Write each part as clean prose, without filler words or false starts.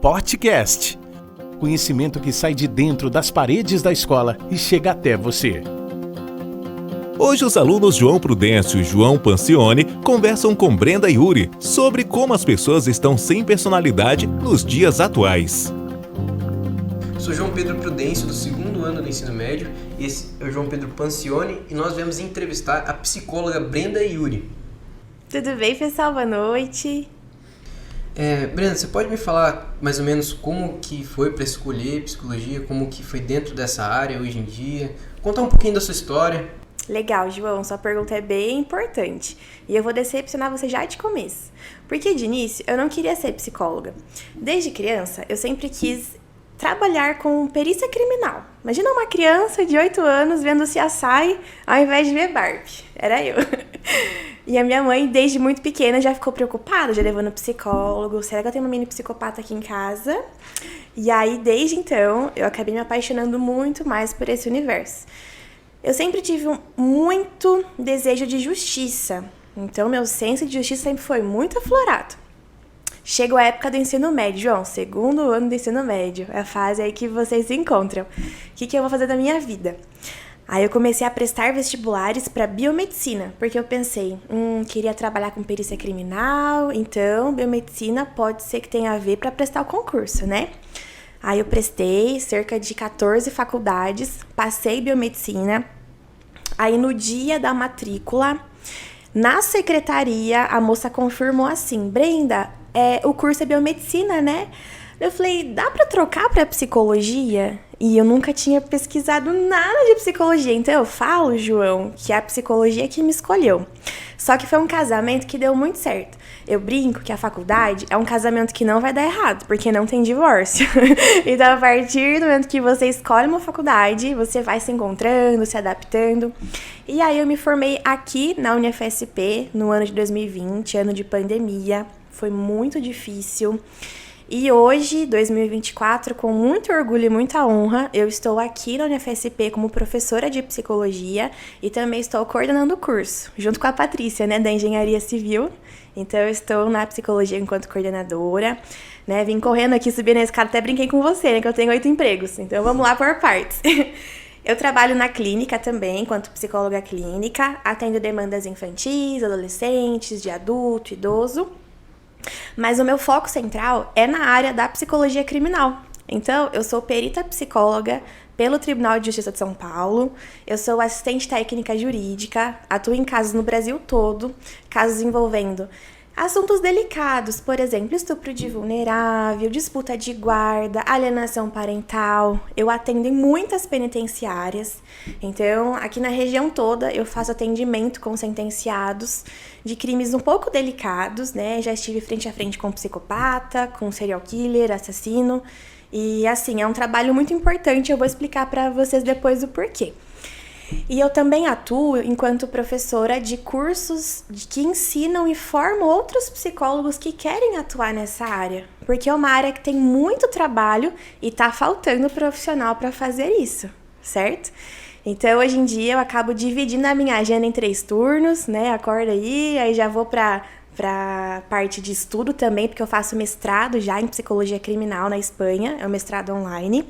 podcast. Conhecimento que sai de dentro das paredes da escola e chega até você. Hoje os alunos João Prudêncio e João Pancione conversam com Brenda e Yuri sobre como as pessoas estão sem personalidade nos dias atuais. Sou João Pedro Prudêncio, do 2º ano do ensino médio, e esse é o João Pedro Pancione, e nós viemos entrevistar a psicóloga Brenda e Yuri. Tudo bem, pessoal? Boa noite. Brenda, você pode me falar mais ou menos como que foi para escolher psicologia, como que foi dentro dessa área hoje em dia? Contar um pouquinho da sua história. Legal, João, sua pergunta é bem importante e eu vou decepcionar você já de começo, porque de início eu não queria ser psicóloga. Desde criança eu sempre quis trabalhar com perícia criminal. Imagina uma criança de 8 anos vendo CSI ao invés de ver Barbie. Era eu. E a minha mãe, desde muito pequena, já ficou preocupada, já levou no psicólogo. Será que eu tenho uma mini psicopata aqui em casa? E aí, desde então, eu acabei me apaixonando muito mais por esse universo. Eu sempre tive muito desejo de justiça. Então, meu senso de justiça sempre foi muito aflorado. Chegou a época do ensino médio, João, 2º ano do ensino médio. É a fase aí que vocês se encontram. O que eu vou fazer da minha vida? Aí eu comecei a prestar vestibulares para biomedicina, porque eu pensei, queria trabalhar com perícia criminal, então biomedicina pode ser que tenha a ver para prestar o concurso, né? Aí eu prestei cerca de 14 faculdades, passei biomedicina. Aí no dia da matrícula, na secretaria, a moça confirmou assim, Brenda, o curso é biomedicina, né? Eu falei, dá pra trocar pra psicologia? E eu nunca tinha pesquisado nada de psicologia. Então eu falo, João, que é a psicologia que me escolheu. Só que foi um casamento que deu muito certo. Eu brinco que a faculdade é um casamento que não vai dar errado, porque não tem divórcio. Então a partir do momento que você escolhe uma faculdade, você vai se encontrando, se adaptando. E aí eu me formei aqui na UniFSP no ano de 2020, ano de pandemia. Foi muito difícil. E hoje, 2024, com muito orgulho e muita honra, eu estou aqui na UniFSP como professora de psicologia e também estou coordenando o curso, junto com a Patrícia, né, da Engenharia Civil. Então, eu estou na psicologia enquanto coordenadora, né, vim correndo aqui, subir na escada, até brinquei com você, né, que eu tenho 8 empregos. Então, vamos lá por partes. Eu trabalho na clínica também, enquanto psicóloga clínica, atendo demandas infantis, adolescentes, de adulto, idoso. Mas o meu foco central é na área da psicologia criminal. Então, eu sou perita psicóloga pelo Tribunal de Justiça de São Paulo, eu sou assistente técnica jurídica, atuo em casos no Brasil todo, casos envolvendo assuntos delicados, por exemplo, estupro de vulnerável, disputa de guarda, alienação parental. Eu atendo em muitas penitenciárias. Então, aqui na região toda, eu faço atendimento com sentenciados de crimes um pouco delicados, né? Já estive frente a frente com psicopata, com serial killer, assassino. E, assim, é um trabalho muito importante. Eu vou explicar para vocês depois o porquê. E eu também atuo enquanto professora de cursos que ensinam e formam outros psicólogos que querem atuar nessa área. Porque é uma área que tem muito trabalho e tá faltando profissional para fazer isso, certo? Então, hoje em dia, eu acabo dividindo a minha agenda em 3 turnos, né? Acordo aí já vou para parte de estudo também, porque eu faço mestrado já em psicologia criminal na Espanha, é um mestrado online.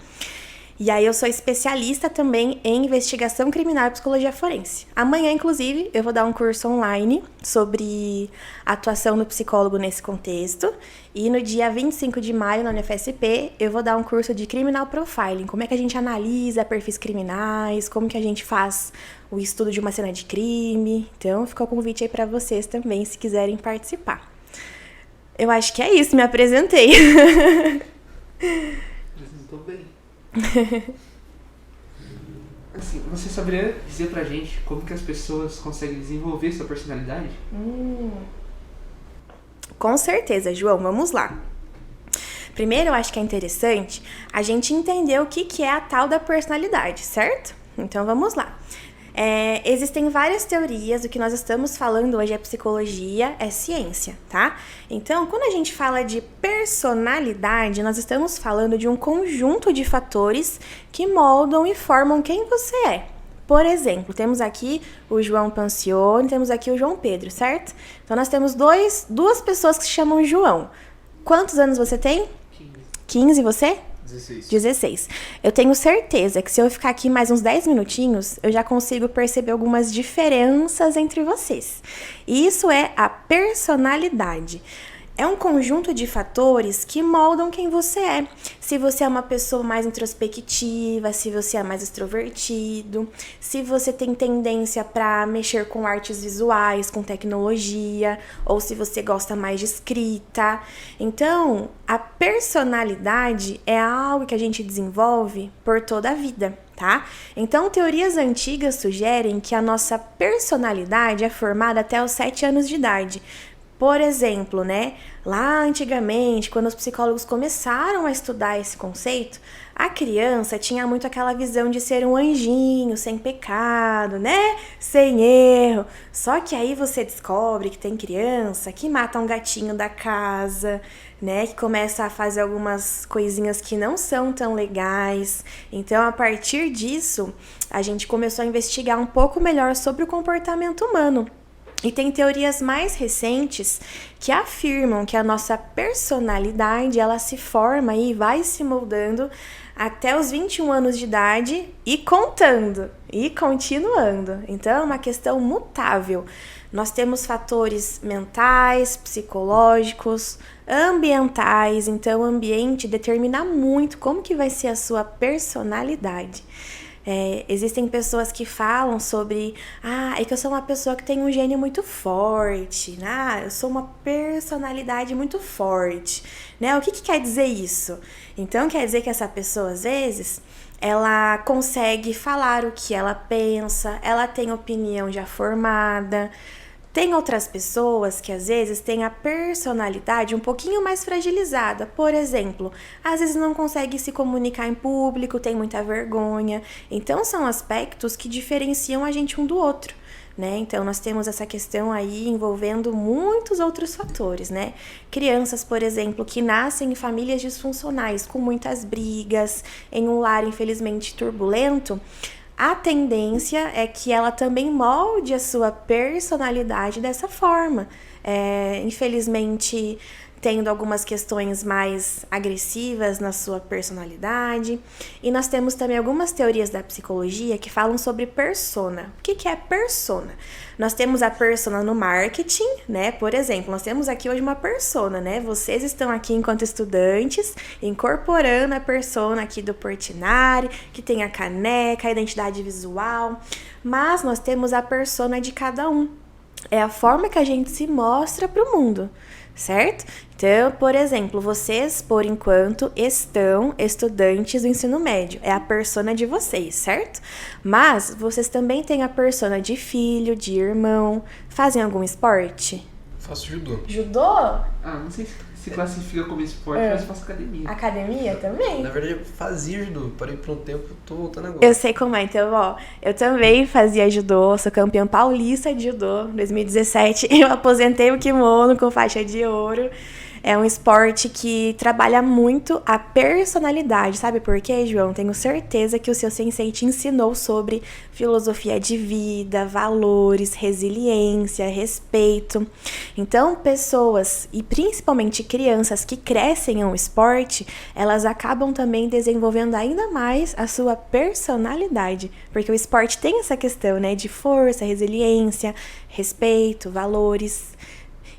E aí eu sou especialista também em investigação criminal e psicologia forense. Amanhã, inclusive, eu vou dar um curso online sobre atuação do psicólogo nesse contexto. E no dia 25 de maio, na UniFSP, eu vou dar um curso de criminal profiling. Como é que a gente analisa perfis criminais, como que a gente faz o estudo de uma cena de crime. Então, fica o convite aí para vocês também, se quiserem participar. Eu acho que é isso, me apresentei. Apresentou bem. Assim, você saberia dizer pra gente como que as pessoas conseguem desenvolver sua personalidade? Com certeza, João, vamos lá. Primeiro, eu acho que é interessante a gente entender o que é a tal da personalidade, certo? Então, vamos lá. Existem várias teorias, o que nós estamos falando hoje é psicologia, é ciência, tá? Então, quando a gente fala de personalidade, nós estamos falando de um conjunto de fatores que moldam e formam quem você é. Por exemplo, temos aqui o João Pancione, temos aqui o João Pedro, certo? Então, nós temos duas pessoas que se chamam João. Quantos anos você tem? 15. 15, você? 16. 16. Eu tenho certeza que se eu ficar aqui mais uns 10 minutinhos, eu já consigo perceber algumas diferenças entre vocês. E isso é a personalidade. É um conjunto de fatores que moldam quem você é. Se você é uma pessoa mais introspectiva, se você é mais extrovertido, se você tem tendência para mexer com artes visuais, com tecnologia, ou se você gosta mais de escrita. Então, a personalidade é algo que a gente desenvolve por toda a vida, tá? Então, teorias antigas sugerem que a nossa personalidade é formada até os 7 anos de idade. Por exemplo, né, lá antigamente, quando os psicólogos começaram a estudar esse conceito, a criança tinha muito aquela visão de ser um anjinho, sem pecado, né, sem erro. Só que aí você descobre que tem criança que mata um gatinho da casa, né, que começa a fazer algumas coisinhas que não são tão legais. Então, a partir disso, a gente começou a investigar um pouco melhor sobre o comportamento humano. E tem teorias mais recentes que afirmam que a nossa personalidade, ela se forma e vai se moldando até os 21 anos de idade e contando, e continuando. Então, é uma questão mutável. Nós temos fatores mentais, psicológicos, ambientais. Então, o ambiente determina muito como que vai ser a sua personalidade. Existem pessoas que falam sobre é que eu sou uma pessoa que tem um gênio muito forte, eu sou uma personalidade muito forte, né? O que quer dizer isso? Então, quer dizer que essa pessoa, às vezes, ela consegue falar o que ela pensa, ela tem opinião já formada. Tem outras pessoas que, às vezes, têm a personalidade um pouquinho mais fragilizada. Por exemplo, às vezes não consegue se comunicar em público, tem muita vergonha. Então, são aspectos que diferenciam a gente um do outro, né? Então, nós temos essa questão aí envolvendo muitos outros fatores, né? Crianças, por exemplo, que nascem em famílias disfuncionais, com muitas brigas, em um lar, infelizmente, turbulento. A tendência é que ela também molde a sua personalidade dessa forma. Infelizmente, tendo algumas questões mais agressivas na sua personalidade. E nós temos também algumas teorias da psicologia que falam sobre persona. O que é persona? Nós temos a persona no marketing, né? Por exemplo, nós temos aqui hoje uma persona, né? Vocês estão aqui enquanto estudantes, incorporando a persona aqui do Portinari, que tem a caneca, a identidade visual. Mas nós temos a persona de cada um. É a forma que a gente se mostra para o mundo, certo? Então, por exemplo, vocês, por enquanto, estão estudantes do ensino médio. É a persona de vocês, certo? Mas vocês também têm a persona de filho, de irmão. Fazem algum esporte? Faço judô. Judô? Não sei se classifica como esporte, mas faço academia. Academia também? Na verdade, eu fazia judô. Parei por um tempo, tô voltando agora. Eu sei como é. Então, eu também fazia judô. Sou campeã paulista de judô. Em 2017, eu aposentei o kimono com faixa de ouro. É um esporte que trabalha muito a personalidade. Sabe por quê, João? Tenho certeza que o seu sensei te ensinou sobre filosofia de vida, valores, resiliência, respeito. Então, pessoas, e principalmente crianças que crescem em um esporte, elas acabam também desenvolvendo ainda mais a sua personalidade. Porque o esporte tem essa questão, né, de força, resiliência, respeito, valores.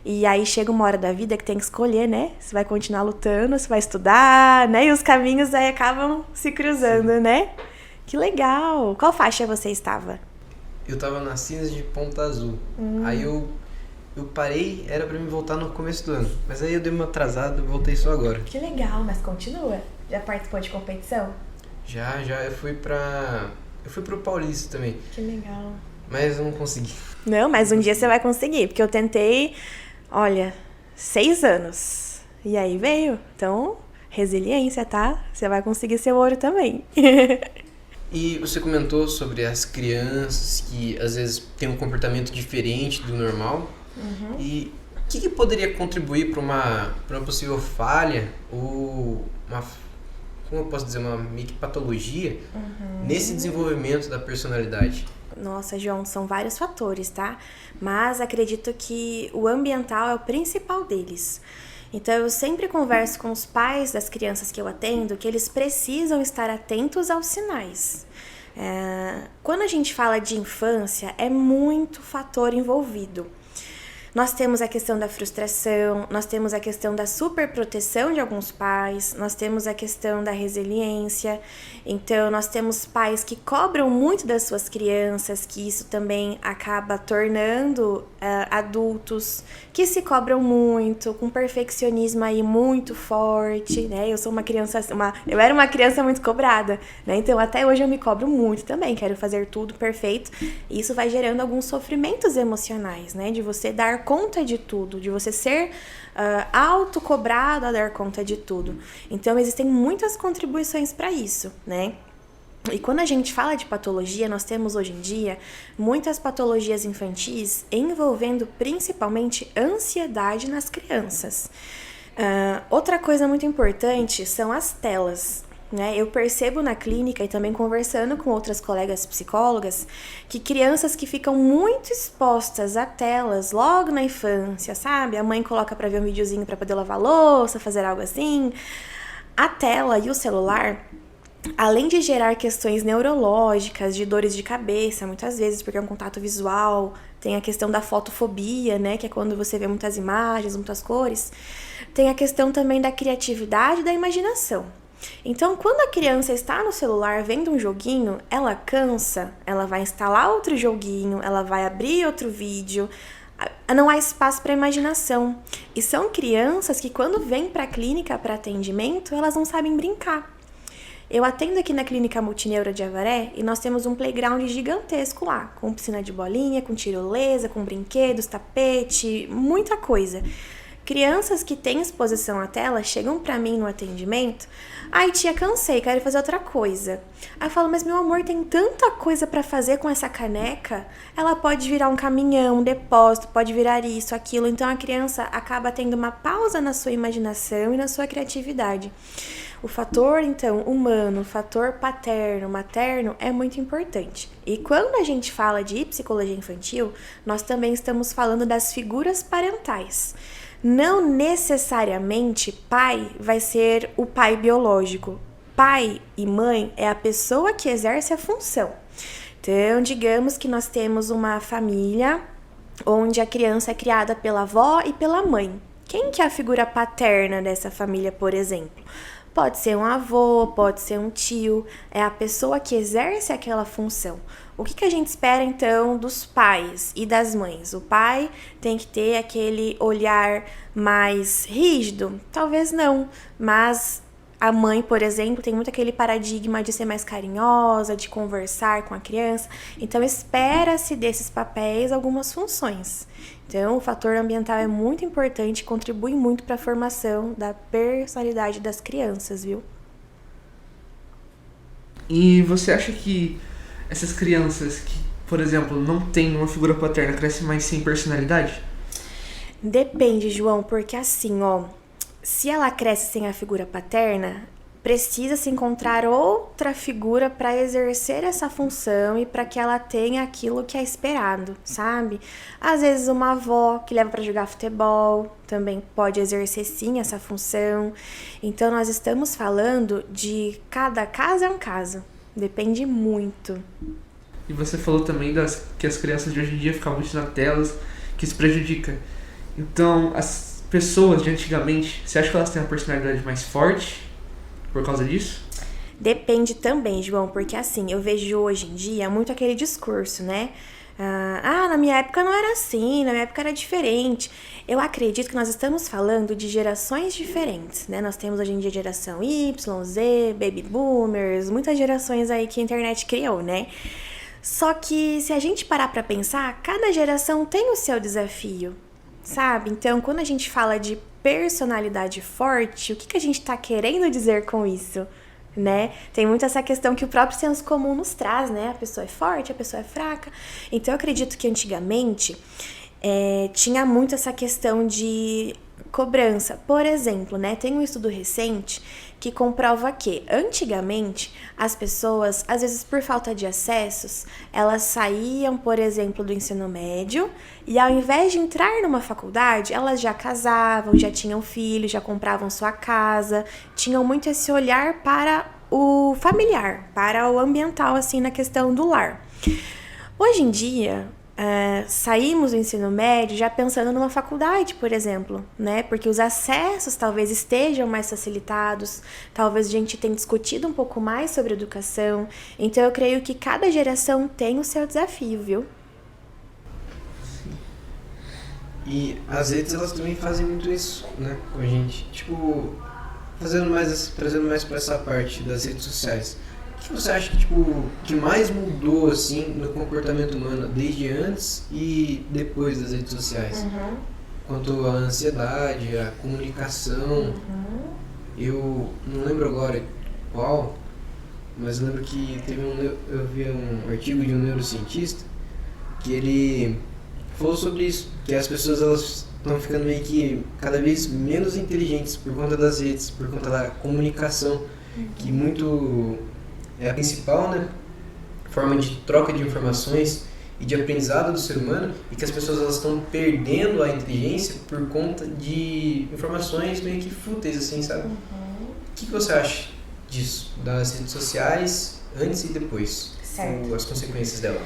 E aí chega uma hora da vida que tem que escolher, né? Se vai continuar lutando, se vai estudar, né? E os caminhos aí acabam se cruzando, né? Que legal! Qual faixa você estava? Eu tava na cinza de ponta azul. Aí eu parei, era pra mim voltar no começo do ano. Mas aí eu dei uma atrasada, voltei só agora. Que legal, mas continua. Já participou de competição? Já, eu fui pro Paulista também. Que legal. Mas eu não consegui. Não, mas um dia você vai conseguir, porque eu tentei, 6 anos. E aí veio. Então, resiliência, tá? Você vai conseguir seu ouro também. E você comentou sobre as crianças que às vezes têm um comportamento diferente do normal. E o que poderia contribuir para uma possível falha ou como eu posso dizer, uma meio que patologia nesse desenvolvimento da personalidade? Nossa, João, são vários fatores, tá? Mas acredito que o ambiental é o principal deles. Então, eu sempre converso com os pais das crianças que eu atendo que eles precisam estar atentos aos sinais. Quando a gente fala de infância, é muito fator envolvido. Nós temos a questão da frustração, nós temos a questão da superproteção de alguns pais, nós temos a questão da resiliência. Então, nós temos pais que cobram muito das suas crianças, que isso também acaba tornando adultos que se cobram muito, com perfeccionismo aí muito forte, né? Eu era uma criança muito cobrada, né? Então, até hoje eu me cobro muito também, quero fazer tudo perfeito. E isso vai gerando alguns sofrimentos emocionais, né? De você dar conta de tudo, de você ser autocobrado a dar conta de tudo. Então, existem muitas contribuições para isso, né? E quando a gente fala de patologia, nós temos hoje em dia muitas patologias infantis envolvendo principalmente ansiedade nas crianças. Outra coisa muito importante são as telas. Né? Eu percebo na clínica e também conversando com outras colegas psicólogas que crianças que ficam muito expostas a telas logo na infância, sabe? A mãe coloca para ver um videozinho para poder lavar louça, fazer algo assim. A tela e o celular, além de gerar questões neurológicas, de dores de cabeça, muitas vezes porque é um contato visual, tem a questão da fotofobia, né? Que é quando você vê muitas imagens, muitas cores. Tem a questão também da criatividade e da imaginação. Então, quando a criança está no celular vendo um joguinho, ela cansa, ela vai instalar outro joguinho, ela vai abrir outro vídeo, não há espaço para imaginação. E são crianças que quando vêm para a clínica para atendimento, elas não sabem brincar. Eu atendo aqui na Clínica Multineura de Avaré e nós temos um playground gigantesco lá, com piscina de bolinha, com tirolesa, com brinquedos, tapete, muita coisa. Crianças que têm exposição à tela chegam pra mim no atendimento, ai tia, cansei, quero fazer outra coisa. Aí eu falo, mas meu amor, tem tanta coisa pra fazer com essa caneca, ela pode virar um caminhão, um depósito, pode virar isso, aquilo. Então a criança acaba tendo uma pausa na sua imaginação e na sua criatividade. O fator, então, humano, o fator paterno, materno é muito importante. E quando a gente fala de psicologia infantil, nós também estamos falando das figuras parentais. Não necessariamente pai vai ser o pai biológico. Pai e mãe é a pessoa que exerce a função. Então, digamos que nós temos uma família onde a criança é criada pela avó e pela mãe. Quem que é a figura paterna dessa família, por exemplo? Pode ser um avô, pode ser um tio, é a pessoa que exerce aquela função. O que a gente espera, então, dos pais e das mães? O pai tem que ter aquele olhar mais rígido? Talvez não, mas a mãe, por exemplo, tem muito aquele paradigma de ser mais carinhosa, de conversar com a criança. Então, espera-se desses papéis algumas funções. Então, o fator ambiental é muito importante e contribui muito para a formação da personalidade das crianças, viu? E você acha que essas crianças que, por exemplo, não têm uma figura paterna crescem mais sem personalidade? Depende, João, porque assim, se ela cresce sem a figura paterna, precisa se encontrar outra figura para exercer essa função e para que ela tenha aquilo que é esperado, sabe? Às vezes uma avó que leva para jogar futebol também pode exercer sim essa função. Então nós estamos falando de cada caso é um caso, depende muito. E você falou também que as crianças de hoje em dia ficam muito nas telas, que isso prejudica. Então as pessoas de antigamente, você acha que elas têm uma personalidade mais forte por causa disso? Depende também, João, porque assim, eu vejo hoje em dia muito aquele discurso, né? Na minha época não era assim, na minha época era diferente. Eu acredito que nós estamos falando de gerações diferentes, né? Nós temos hoje em dia geração Y, Z, Baby Boomers, muitas gerações aí que a internet criou, né? Só que se a gente parar pra pensar, cada geração tem o seu desafio, sabe? Então, quando a gente fala de personalidade forte, o que a gente tá querendo dizer com isso, né? Tem muito essa questão que o próprio senso comum nos traz, né? A pessoa é forte, a pessoa é fraca. Então, eu acredito que antigamente tinha muito essa questão de cobrança. Por exemplo, né, tem um estudo recente que comprova que, antigamente, as pessoas, às vezes por falta de acessos, elas saíam, por exemplo, do ensino médio e ao invés de entrar numa faculdade, elas já casavam, já tinham filhos, já compravam sua casa, tinham muito esse olhar para o familiar, para o ambiental, assim, na questão do lar. Hoje em dia, saímos do ensino médio já pensando numa faculdade, por exemplo, né? Porque os acessos talvez estejam mais facilitados, talvez a gente tenha discutido um pouco mais sobre educação. Então eu creio que cada geração tem o seu desafio, viu? E as redes, elas também fazem muito isso, né, com a gente. Tipo, trazendo mais pra essa parte das redes sociais. O que você acha que mais mudou, assim, no comportamento humano desde antes e depois das redes sociais? Quanto à ansiedade, à comunicação. Eu não lembro agora qual, mas lembro que eu vi um artigo de um neurocientista que ele falou sobre isso, que as pessoas elas estão ficando meio que cada vez menos inteligentes por conta das redes, por conta da comunicação, que muito é a principal, né, forma de troca de informações e de aprendizado do ser humano, e que as pessoas elas estão perdendo a inteligência por conta de informações meio que fúteis, assim, sabe? O que você acha disso, das redes sociais antes e depois? Certo. Ou as consequências dela?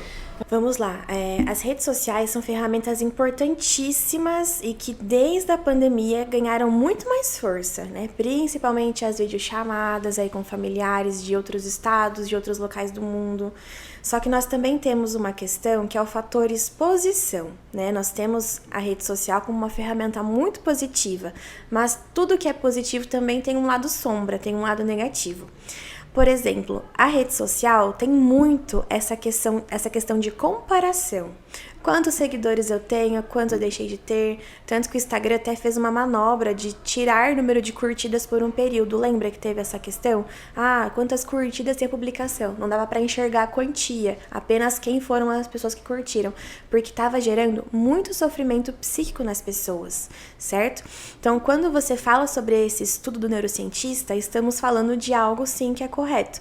Vamos lá, as redes sociais são ferramentas importantíssimas e que desde a pandemia ganharam muito mais força, né? Principalmente as videochamadas aí com familiares de outros estados, de outros locais do mundo. Só que nós também temos uma questão que é o fator exposição, né? Nós temos a rede social como uma ferramenta muito positiva, mas tudo que é positivo também tem um lado sombra, tem um lado negativo. Por exemplo, a rede social tem muito essa questão de comparação. Quantos seguidores eu tenho, quantos eu deixei de ter. Tanto que o Instagram até fez uma manobra de tirar o número de curtidas por um período. Lembra que teve essa questão? Quantas curtidas tem a publicação? Não dava para enxergar a quantia, apenas quem foram as pessoas que curtiram. Porque estava gerando muito sofrimento psíquico nas pessoas, certo? Então, quando você fala sobre esse estudo do neurocientista, estamos falando de algo sim que é correto.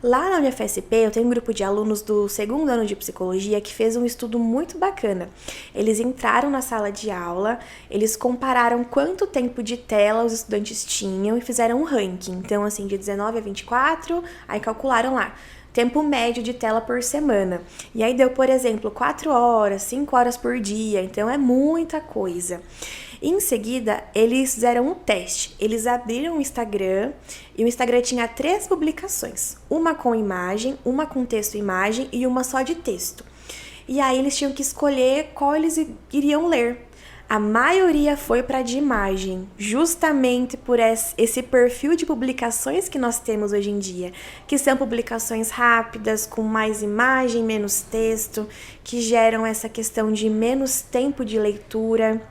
Lá na UniFSP, eu tenho um grupo de alunos do 2º ano de psicologia que fez um estudo muito bacana. Eles entraram na sala de aula, eles compararam quanto tempo de tela os estudantes tinham e fizeram um ranking. Então, assim, de 19 a 24, aí calcularam lá. Tempo médio de tela por semana. E aí deu, por exemplo, 4 horas, 5 horas por dia. Então, é muita coisa. Em seguida, eles fizeram um teste. Eles abriram o Instagram e o Instagram tinha 3 publicações. Uma com imagem, uma com texto e imagem e uma só de texto. E aí eles tinham que escolher qual eles iriam ler. A maioria foi para de imagem, justamente por esse perfil de publicações que nós temos hoje em dia, que são publicações rápidas, com mais imagem, menos texto, que geram essa questão de menos tempo de leitura.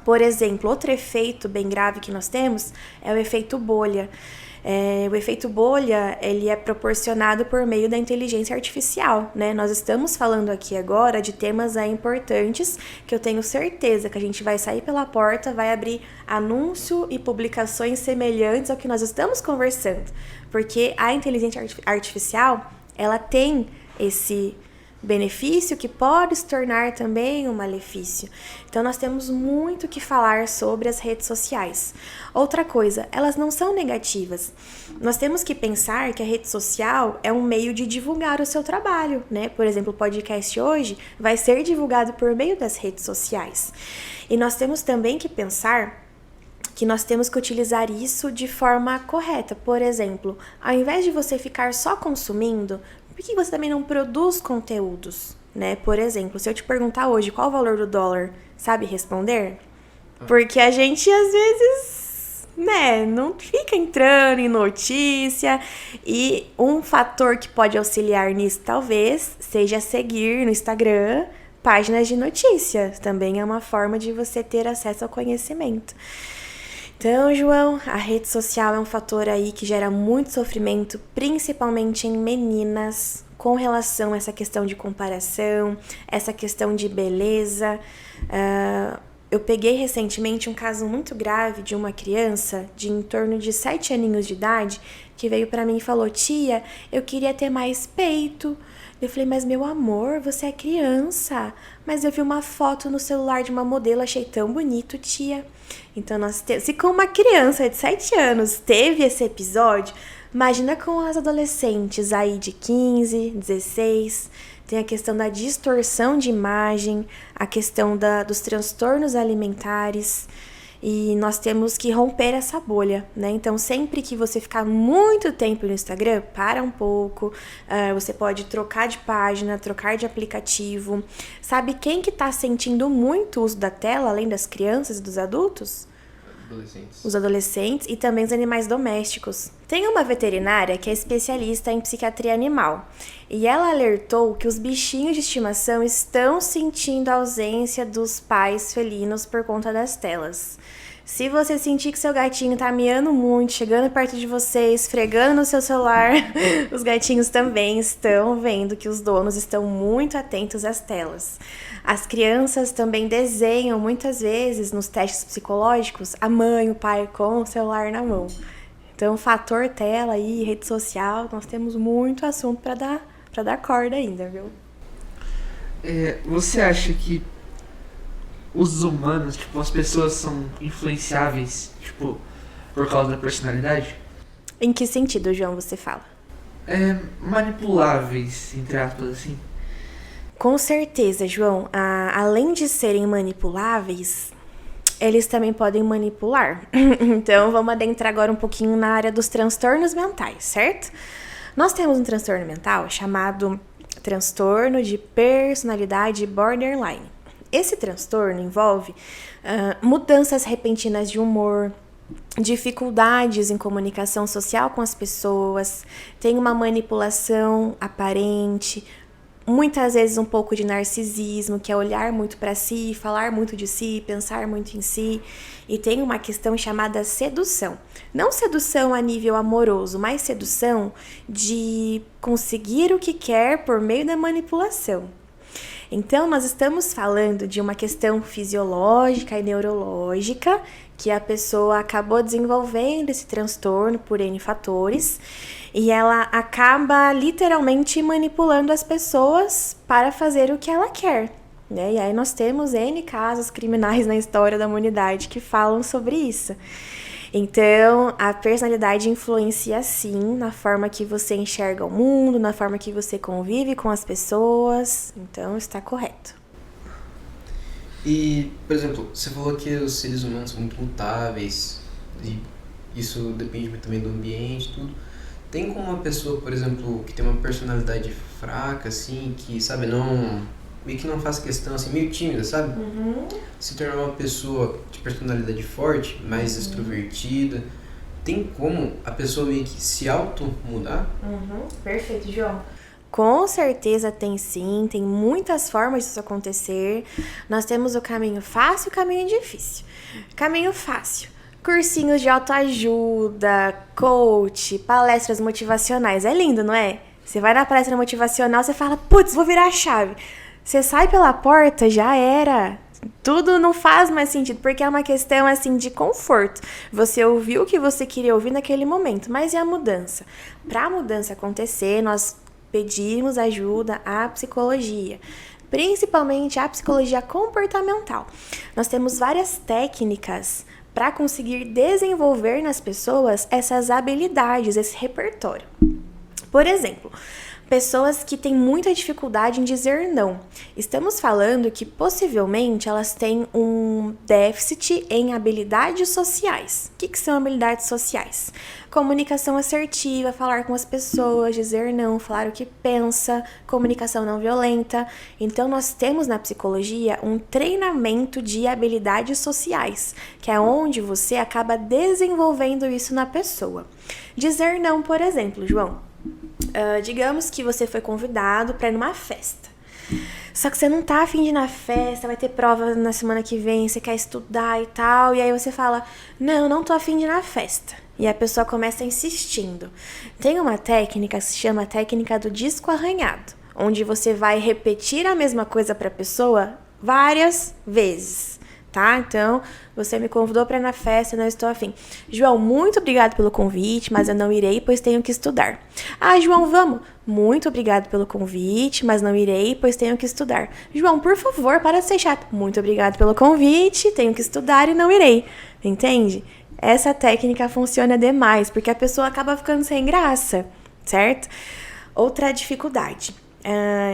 Por exemplo, outro efeito bem grave que nós temos é o efeito bolha. O efeito bolha, ele é proporcionado por meio da inteligência artificial, né? Nós estamos falando aqui agora de temas importantes que eu tenho certeza que a gente vai sair pela porta, vai abrir anúncio e publicações semelhantes ao que nós estamos conversando, porque a inteligência artificial, ela tem esse benefício que pode se tornar também um malefício. Então nós temos muito que falar sobre as redes sociais. Outra coisa, elas não são negativas. Nós temos que pensar que a rede social é um meio de divulgar o seu trabalho, né? Por exemplo, o podcast hoje vai ser divulgado por meio das redes sociais. E nós temos também que pensar que nós temos que utilizar isso de forma correta. Por exemplo, ao invés de você ficar só consumindo, por que você também não produz conteúdos, né? Por exemplo, se eu te perguntar hoje qual o valor do dólar, sabe responder? Porque a gente, às vezes, né, não fica entrando em notícia. E um fator que pode auxiliar nisso, talvez, seja seguir no Instagram páginas de notícias. Também é uma forma de você ter acesso ao conhecimento. Então, João, a rede social é um fator aí que gera muito sofrimento, principalmente em meninas, com relação a essa questão de comparação, essa questão de beleza. eu peguei recentemente um caso muito grave de uma criança de em torno de 7 aninhos de idade que veio pra mim e falou: tia, eu queria ter mais peito. Eu falei: mas meu amor, você é criança. Mas eu vi uma foto no celular de uma modelo, achei tão bonito, tia. Então, se com uma criança de 7 anos teve esse episódio, imagina com as adolescentes aí de 15, 16... Tem a questão da distorção de imagem, a questão dos transtornos alimentares, e nós temos que romper essa bolha, né? Então, sempre que você ficar muito tempo no Instagram, para um pouco, você pode trocar de página, trocar de aplicativo. Sabe quem que tá sentindo muito o uso da tela, além das crianças e dos adultos? Os adolescentes e também os animais domésticos. Tem uma veterinária que é especialista em psiquiatria animal e ela alertou que os bichinhos de estimação estão sentindo a ausência dos pais felinos por conta das telas. Se você sentir que seu gatinho tá miando muito, chegando perto de você, esfregando no seu celular, os gatinhos também estão vendo que os donos estão muito atentos às telas. As crianças também desenham muitas vezes nos testes psicológicos a mãe, o pai com o celular na mão. Então, fator tela e rede social, nós temos muito assunto para dar corda ainda, viu? Você acha que os humanos, tipo, as pessoas são influenciáveis, tipo, por causa da personalidade? Em que sentido, João, você fala? Manipuláveis, entre aspas, assim. Com certeza, João. Além de serem manipuláveis, eles também podem manipular. Então, vamos adentrar agora um pouquinho na área dos transtornos mentais, certo? Nós temos um transtorno mental chamado transtorno de personalidade borderline. Esse transtorno envolve mudanças repentinas de humor, dificuldades em comunicação social com as pessoas, tem uma manipulação aparente, muitas vezes um pouco de narcisismo, que é olhar muito para si, falar muito de si, pensar muito em si, e tem uma questão chamada sedução. Não sedução a nível amoroso, mas sedução de conseguir o que quer por meio da manipulação. Então, nós estamos falando de uma questão fisiológica e neurológica, que a pessoa acabou desenvolvendo esse transtorno por N fatores, e ela acaba literalmente manipulando as pessoas para fazer o que ela quer, né? E aí nós temos N casos criminais na história da humanidade que falam sobre isso. Então, a personalidade influencia sim na forma que você enxerga o mundo, na forma que você convive com as pessoas. Então, está correto. E, por exemplo, você falou que os seres humanos são muito mutáveis, e isso depende também do ambiente e tudo. Tem como uma pessoa, por exemplo, que tem uma personalidade fraca, assim, que, sabe, meio que não faz questão, assim, meio tímida, sabe? Se tornar uma pessoa de personalidade forte, mais extrovertida. Tem como a pessoa meio que se auto-mudar? Perfeito, João. Com certeza tem sim, tem muitas formas disso acontecer. Nós temos o caminho fácil e o caminho difícil. Caminho fácil: cursinhos de autoajuda, coach, palestras motivacionais. É lindo, não é? Você vai na palestra motivacional, você fala: putz, vou virar a chave. Você sai pela porta, já era. Tudo não faz mais sentido, porque é uma questão assim de conforto. Você ouviu o que você queria ouvir naquele momento, mas e a mudança? Para a mudança acontecer, nós pedimos ajuda à psicologia, principalmente à psicologia comportamental. Nós temos várias técnicas para conseguir desenvolver nas pessoas essas habilidades, esse repertório. Por exemplo, pessoas que têm muita dificuldade em dizer não. Estamos falando que possivelmente elas têm um déficit em habilidades sociais. O que são habilidades sociais? Comunicação assertiva, falar com as pessoas, dizer não, falar o que pensa, comunicação não violenta. Então, nós temos na psicologia um treinamento de habilidades sociais, que é onde você acaba desenvolvendo isso na pessoa. Dizer não, por exemplo, João. Digamos que você foi convidado para ir numa festa. Só que você não tá afim de ir na festa, vai ter prova na semana que vem, você quer estudar e tal, e aí você fala: não tô afim de ir na festa. E a pessoa começa insistindo. Tem uma técnica que se chama a técnica do disco arranhado, onde você vai repetir a mesma coisa para a pessoa várias vezes. tá? Então, você me convidou para ir na festa, não estou afim. João, muito obrigado pelo convite, mas eu não irei, pois tenho que estudar. Ah, João, vamos. Muito obrigado pelo convite, mas não irei, pois tenho que estudar. João, por favor, para de ser chato. Muito obrigado pelo convite, tenho que estudar e não irei. Entende? Essa técnica funciona demais, porque a pessoa acaba ficando sem graça, certo? Outra dificuldade.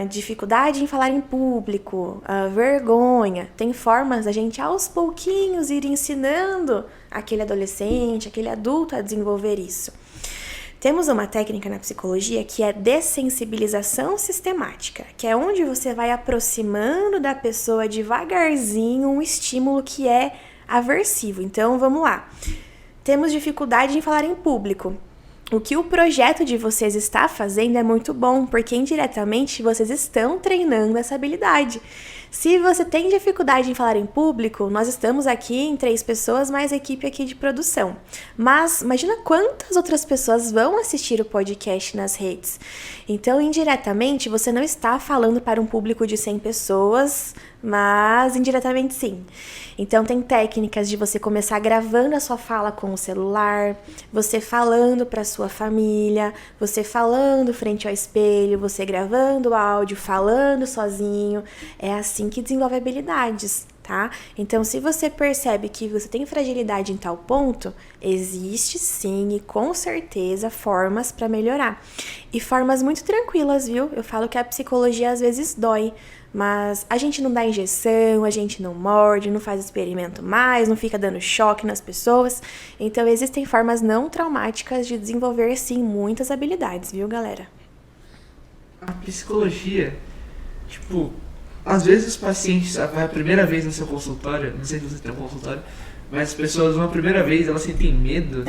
Dificuldade em falar em público, vergonha. Tem formas da gente aos pouquinhos ir ensinando aquele adolescente, aquele adulto a desenvolver isso. Temos uma técnica na psicologia que é dessensibilização sistemática, que é onde você vai aproximando da pessoa devagarzinho um estímulo que é aversivo. Então, vamos lá. Temos dificuldade em falar em público. O que o projeto de vocês está fazendo é muito bom, porque indiretamente vocês estão treinando essa habilidade. Se você tem dificuldade em falar em público, nós estamos aqui em 3 pessoas, mais a equipe aqui de produção. Mas imagina quantas outras pessoas vão assistir o podcast nas redes. Então, indiretamente, você não está falando para um público de 100 pessoas, mas indiretamente sim. Então, tem técnicas de você começar gravando a sua fala com o celular, você falando para sua família, você falando frente ao espelho, você gravando o áudio, falando sozinho. É assim que desenvolve habilidades, tá? Então, se você percebe que você tem fragilidade em tal ponto, existe sim e com certeza formas para melhorar. E formas muito tranquilas, viu? Eu falo que a psicologia às vezes dói, mas a gente não dá injeção, a gente não morde, não faz experimento mais, não fica dando choque nas pessoas. Então, existem formas não traumáticas de desenvolver, sim, muitas habilidades, viu, galera? A psicologia, tipo, às vezes os pacientes vai a primeira vez no seu consultório, não sei se você tem um consultório, mas as pessoas vão a primeira vez, elas sentem medo.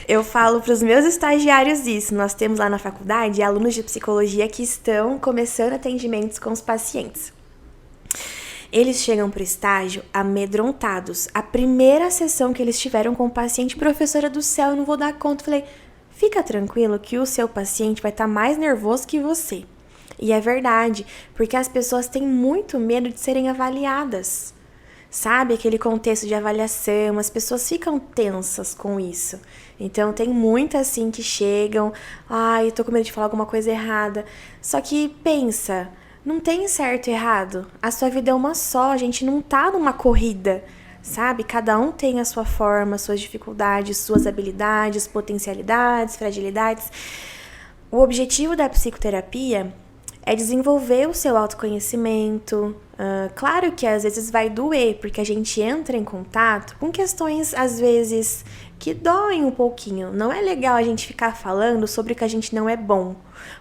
Eu falo para os meus estagiários isso. Nós temos lá na faculdade alunos de psicologia que estão começando atendimentos com os pacientes. Eles chegam para o estágio amedrontados. A primeira sessão que eles tiveram com o paciente, professora do céu, eu não vou dar conta. Eu falei, fica tranquilo que o seu paciente vai estar mais nervoso que você. E é verdade, porque as pessoas têm muito medo de serem avaliadas. Sabe, aquele contexto de avaliação, as pessoas ficam tensas com isso. Então, tem muitas, assim, que chegam, eu tô com medo de falar alguma coisa errada. Só que, pensa, não tem certo e errado. A sua vida é uma só, a gente não tá numa corrida, sabe? Cada um tem a sua forma, suas dificuldades, suas habilidades, potencialidades, fragilidades. O objetivo da psicoterapia é desenvolver o seu autoconhecimento. Claro que às vezes vai doer, porque a gente entra em contato com questões, às vezes, que doem um pouquinho. Não é legal a gente ficar falando sobre o que a gente não é bom,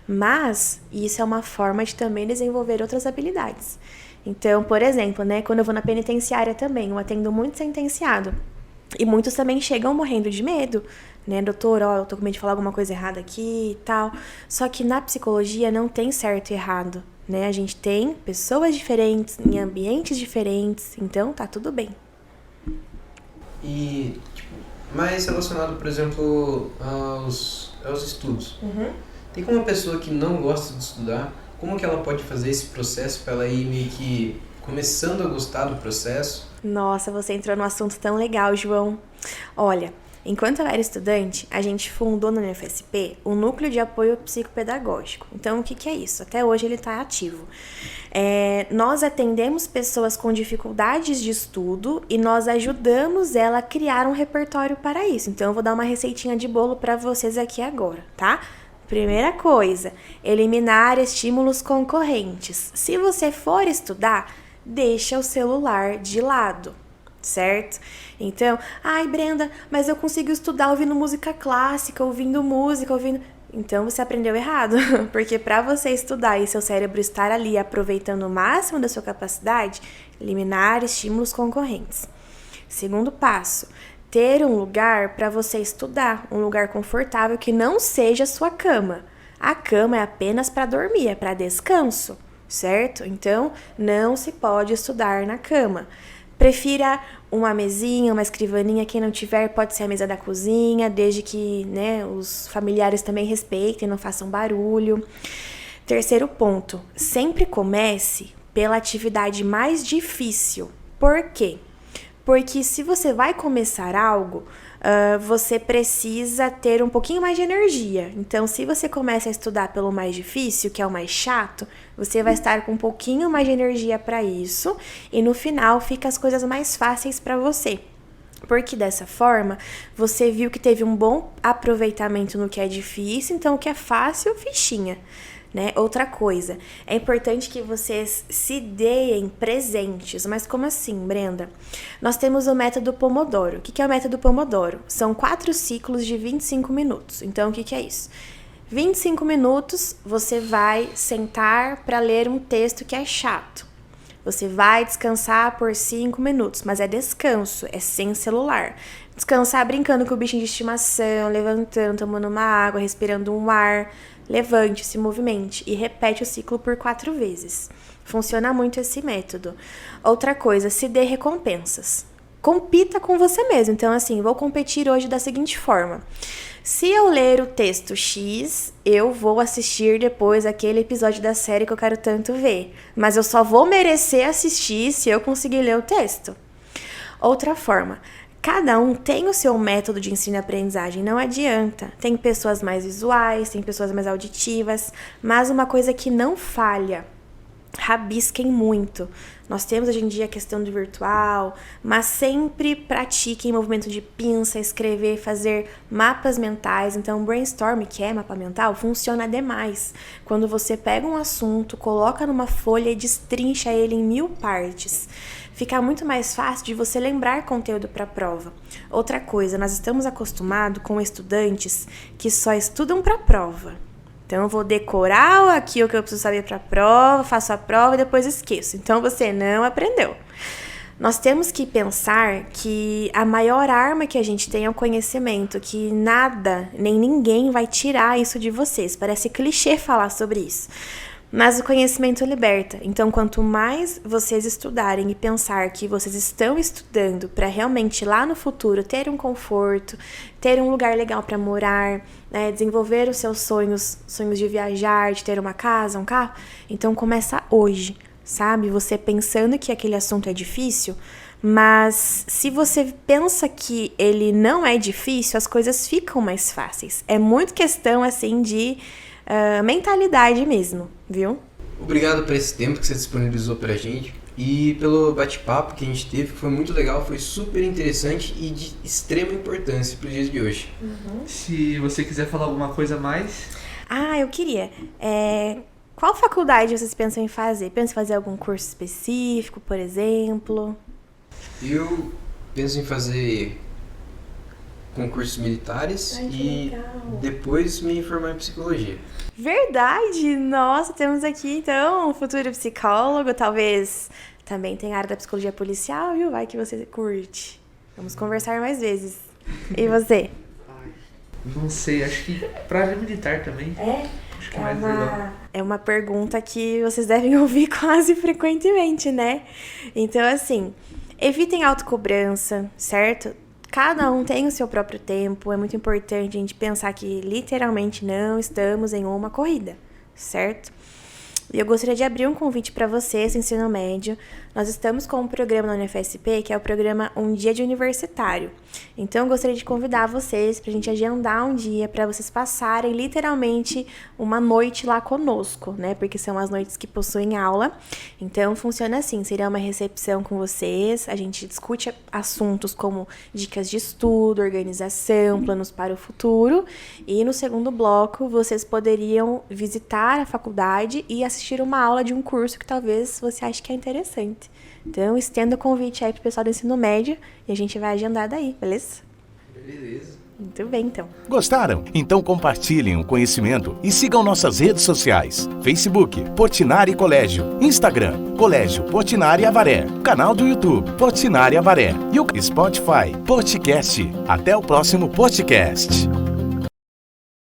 mas isso é uma forma de também desenvolver outras habilidades. Então, por exemplo, né, quando eu vou na penitenciária também, eu atendo muito sentenciado. E muitos também chegam morrendo de medo, né? Doutor, eu tô com medo de falar alguma coisa errada aqui e tal. Só que na psicologia não tem certo e errado, né? A gente tem pessoas diferentes, em ambientes diferentes, então tá tudo bem. E, mais relacionado, por exemplo, aos estudos. Tem como uma pessoa que não gosta de estudar, como que ela pode fazer esse processo para ela ir meio que começando a gostar do processo? Nossa, você entrou num assunto tão legal, João. Olha, enquanto eu era estudante, a gente fundou no UFSP o Núcleo de Apoio Psicopedagógico. Então, o que é isso? Até hoje ele está ativo. Nós atendemos pessoas com dificuldades de estudo e nós ajudamos ela a criar um repertório para isso. Então, eu vou dar uma receitinha de bolo para vocês aqui agora, tá? Primeira coisa, eliminar estímulos concorrentes. Se você for estudar, deixa o celular de lado, certo? Então, Brenda, mas eu consigo estudar ouvindo música clássica, ouvindo música, ouvindo... Então, você aprendeu errado, porque para você estudar e seu cérebro estar ali aproveitando o máximo da sua capacidade, eliminar estímulos concorrentes. Segundo passo, ter um lugar para você estudar, um lugar confortável que não seja a sua cama. A cama é apenas para dormir, é para descanso, certo? Então, não se pode estudar na cama. Prefira uma mesinha, uma escrivaninha, quem não tiver pode ser a mesa da cozinha, desde que, né, os familiares também respeitem, não façam barulho. Terceiro ponto, sempre comece pela atividade mais difícil, Por quê? Porque se você vai começar algo, você precisa ter um pouquinho mais de energia. Então, se você começa a estudar pelo mais difícil, que é o mais chato, você vai estar com um pouquinho mais de energia para isso e no final fica as coisas mais fáceis para você. Porque dessa forma, você viu que teve um bom aproveitamento no que é difícil, então o que é fácil, fichinha. Né? Outra coisa, é importante que vocês se deem presentes. Mas como assim, Brenda? Nós temos o método Pomodoro. O que é o método Pomodoro? São 4 ciclos de 25 minutos. Então, o que é isso? 25 minutos, você vai sentar para ler um texto que é chato. Você vai descansar por 5 minutos, mas é descanso, é sem celular. Descansar brincando com o bichinho de estimação, levantando, tomando uma água, respirando um ar. Levante, se movimente e repete o ciclo por 4 vezes. Funciona muito esse método. Outra coisa, se dê recompensas. Compita com você mesmo. Então, assim, vou competir hoje da seguinte forma. Se eu ler o texto X, eu vou assistir depois aquele episódio da série que eu quero tanto ver. Mas eu só vou merecer assistir se eu conseguir ler o texto. Outra forma. Cada um tem o seu método de ensino e aprendizagem, não adianta. Tem pessoas mais visuais, tem pessoas mais auditivas, mas uma coisa que não falha, rabisquem muito. Nós temos hoje em dia a questão do virtual, mas sempre pratiquem movimento de pinça, escrever, fazer mapas mentais. Então, o brainstorm, que é mapa mental, funciona demais. Quando você pega um assunto, coloca numa folha e destrincha ele em 1000 partes. Fica muito mais fácil de você lembrar conteúdo para a prova. Outra coisa, nós estamos acostumados com estudantes que só estudam para a prova. Então, eu vou decorar aqui o que eu preciso saber para a prova, faço a prova e depois esqueço. Então, você não aprendeu. Nós temos que pensar que a maior arma que a gente tem é o conhecimento, que nada, nem ninguém vai tirar isso de vocês. Parece clichê falar sobre isso. Mas o conhecimento liberta. Então, quanto mais vocês estudarem e pensar que vocês estão estudando para realmente lá no futuro ter um conforto, ter um lugar legal para morar, né, desenvolver os seus sonhos de viajar, de ter uma casa, um carro, então começa hoje, sabe? Você pensando que aquele assunto é difícil, mas se você pensa que ele não é difícil, as coisas ficam mais fáceis. É muito questão, assim, de mentalidade mesmo, viu? Obrigado por esse tempo que você disponibilizou pra gente e pelo bate-papo que a gente teve, que foi muito legal, foi super interessante e de extrema importância para os dias de hoje. Se você quiser falar alguma coisa a mais... Eu queria. Qual faculdade vocês pensam em fazer? Pensam em fazer algum curso específico, por exemplo? Eu penso em fazer concursos militares e depois me formar em psicologia. Verdade! Nossa, temos aqui então um futuro psicólogo, talvez também tem a área da psicologia policial, viu? Vai que você curte. Vamos conversar mais vezes. E você? Não sei, acho que pra área militar também. Acho que é mais legal. É uma pergunta que vocês devem ouvir quase frequentemente, né? Então, assim, evitem autocobrança, certo? Cada um tem o seu próprio tempo, é muito importante a gente pensar que literalmente não estamos em uma corrida, certo? E eu gostaria de abrir um convite para vocês, ensino médio. Nós estamos com um programa na UniFSP, que é o programa Um Dia de Universitário. Então, eu gostaria de convidar vocês para a gente agendar um dia para vocês passarem literalmente uma noite lá conosco, né? Porque são as noites que possuem aula. Então, funciona assim, seria uma recepção com vocês, a gente discute assuntos como dicas de estudo, organização, planos para o futuro. E no segundo bloco, vocês poderiam visitar a faculdade e assistir uma aula de um curso que talvez você ache que é interessante. Então, estenda o convite aí pro pessoal do ensino médio e a gente vai agendar daí, beleza? Beleza. Muito bem, então. Gostaram? Então compartilhem o conhecimento e sigam nossas redes sociais. Facebook, Portinari Colégio. Instagram, Colégio Portinari Avaré. Canal do YouTube, Portinari Avaré. E o Spotify, Podcast. Até o próximo podcast.